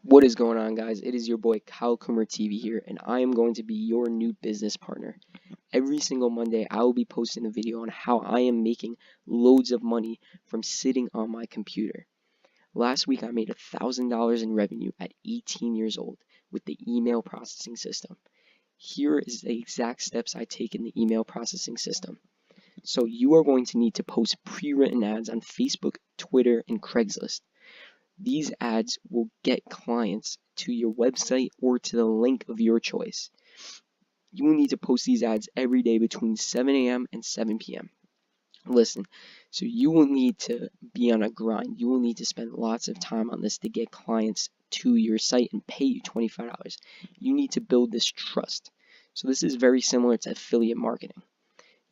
What is going on, guys? It is your boy Kyle Kummer TV here, and I am going to be your new business partner. Every single Monday, I will be posting a video on how I am making loads of money from sitting on my computer. Last week, I made $1,000 in revenue at 18 years old with the email processing system. Here is the exact steps I take in the email processing system. So you are going to need to post pre-written ads on Facebook, Twitter, and Craigslist. These ads will get clients to your website or to the link of your choice. You will need to post these ads every day between 7 a.m. and 7 p.m. Listen, so you will need to be on a grind. You will need to spend lots of time on this to get clients to your site and pay you $25. You need to build this trust. So this is very similar to affiliate marketing.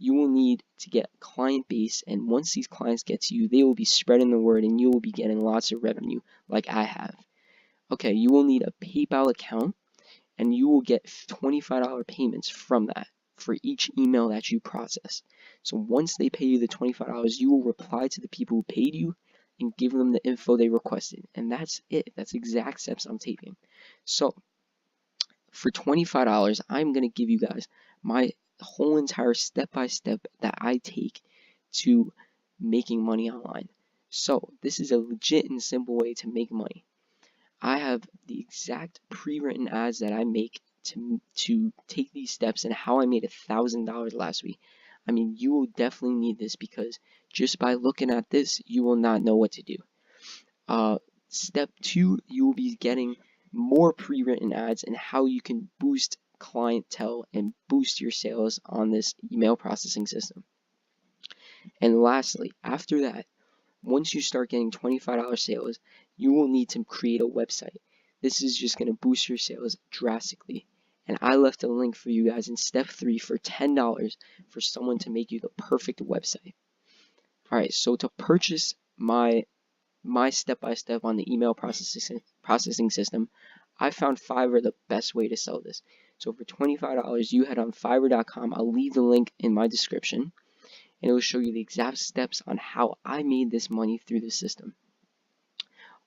You will need to get a client base, and once these clients get to you, they will be spreading the word and you will be getting lots of revenue like I have. Okay, you will need a PayPal account, and you will get $25 payments from that for each email that you process. So once they pay you the $25, you will reply to the people who paid you and give them the info they requested. And that's it. That's exact steps I'm taking. So for $25, I'm going to give you guys my whole entire step-by-step that I take to making money online. So this is a legit and simple way to make money. I have the exact pre-written ads that I make to take these steps and how I made $1,000 last week. I mean, you will definitely need this because just by looking at this, you will not know what to do. Step 2, you will be getting more pre-written ads and how you can boost clientele and boost your sales on this email processing system. And lastly, after that, once you start getting $25 sales, you will need to create a website. This is just going to boost your sales drastically. And I left a link for you guys in step 3 for $10 for someone to make you the perfect website. Alright, so to purchase my step-by-step on the email processing system, I found Fiverr the best way to sell this. So for $25, you head on Fiverr.com. I'll leave the link in my description, and it will show you the exact steps on how I made this money through the system.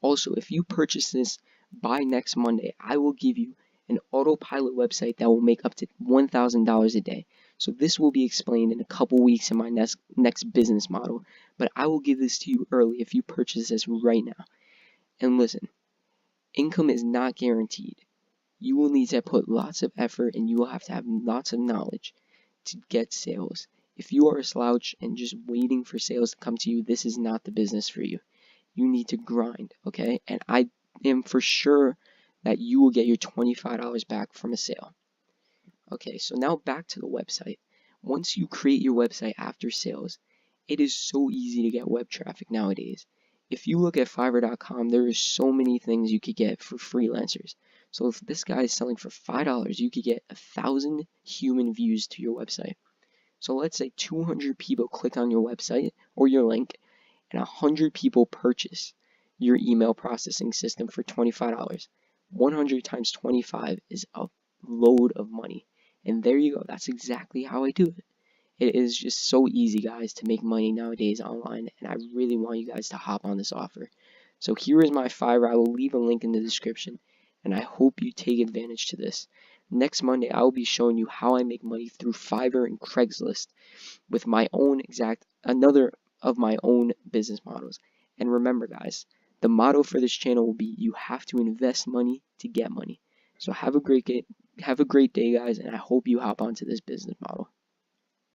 Also, if you purchase this by next Monday, I will give you an autopilot website that will make up to $1,000 a day. So this will be explained in a couple weeks in my next business model, but I will give this to you early if you purchase this right now. And listen, income is not guaranteed. You will need to put lots of effort and you will have to have lots of knowledge to get sales. If you are a slouch and just waiting for sales to come to you, this is not the business for you. You need to grind, okay? And I am for sure that you will get your $25 back from a sale. Okay, so now back to the website. Once you create your website after sales, it is so easy to get web traffic nowadays. If you look at Fiverr.com, there are so many things you could get for freelancers. So if this guy is selling for $5, you could get 1,000 human views to your website. So let's say 200 people click on your website or your link, and 100 people purchase your email processing system for $25. 100 times 25 is a load of money. And there you go. That's exactly how I do it. It is just so easy, guys, to make money nowadays online, and I really want you guys to hop on this offer. So here is my Fiverr. I will leave a link in the description, and I hope you take advantage to this. Next Monday, I will be showing you how I make money through Fiverr and Craigslist with my own another of my own business models. And remember, guys, the motto for this channel will be you have to invest money to get money. So have a great day, guys, and I hope you hop onto this business model.